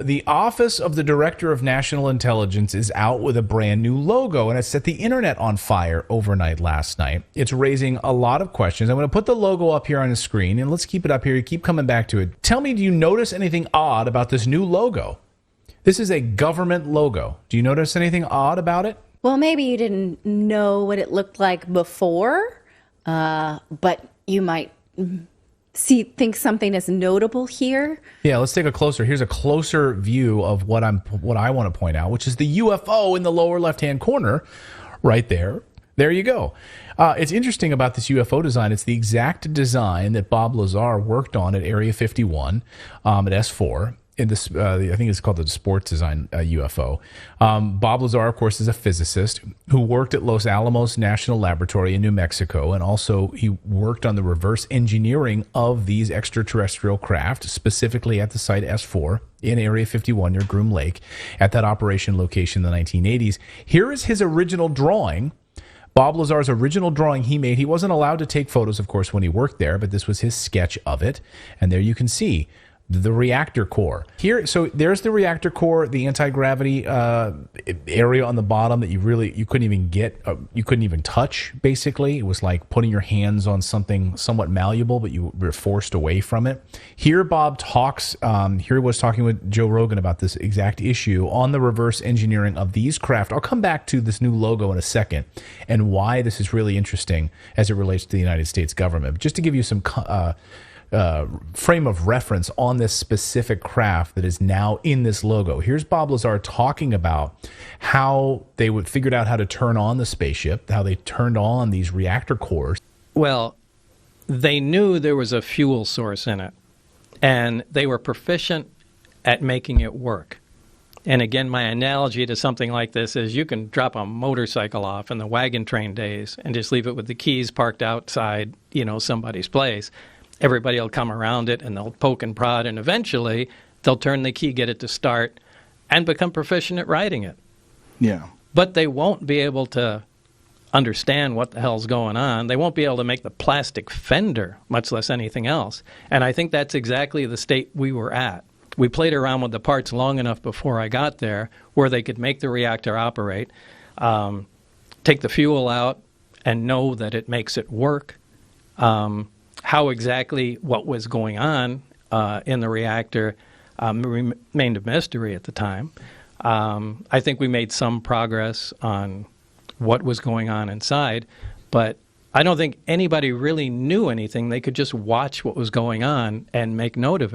The Office of the Director of National Intelligence is out with a brand new logo, and it set the internet on fire overnight last night. It's raising a lot of questions. I'm going to put the logo up here on the screen, and let's keep it up here. You keep coming back to it. Tell me, do you notice anything odd about this new logo? This is a government logo. Do you notice anything odd about it? Well, maybe you didn't know what it looked like before, but you might think something is notable here. Yeah, let's take a closer. Here's a closer view of what I want to point out, which is the UFO in the lower left-hand corner, right there. There you go. It's interesting about this UFO design. It's the exact design that Bob Lazar worked on at Area 51 at S4. In this, I think it's called the Sports Design UFO. Bob Lazar, of course, is a physicist who worked at Los Alamos National Laboratory in New Mexico, and also he worked on the reverse engineering of these extraterrestrial craft, specifically at the site S4 in Area 51 near Groom Lake, at that operation location in the 1980s. Here is his original drawing. Bob Lazar's original drawing he made. He wasn't allowed to take photos, of course, when he worked there, but this was his sketch of it. And there you can see the reactor core here. So there's the reactor core, the anti-gravity area on the bottom that you couldn't even touch. Basically, it was like putting your hands on something somewhat malleable, but you were forced away from it. Here Bob talks, here he was talking with Joe Rogan about this exact issue on the reverse engineering of these craft. I'll come back to this new logo in a second and why this is really interesting as it relates to the United States government. But just to give you some frame of reference on this specific craft that is now in this logo. Here's Bob Lazar talking about how they figured out how to turn on the spaceship, how they turned on these reactor cores. Well, they knew there was a fuel source in it, and they were proficient at making it work. And again, my analogy to something like this is you can drop a motorcycle off in the wagon train days and just leave it with the keys parked outside, somebody's place. Everybody will come around it and they'll poke and prod, and eventually they'll turn the key, get it to start, and become proficient at riding it. Yeah. But they won't be able to understand what the hell's going on. They won't be able to make the plastic fender, much less anything else. And I think that's exactly the state we were at. We played around with the parts long enough before I got there where they could make the reactor operate, take the fuel out, and know that it makes it work. How exactly what was going on in the reactor remained a mystery at the time. I think we made some progress on what was going on inside, but I don't think anybody really knew anything. They could just watch what was going on and make note of it.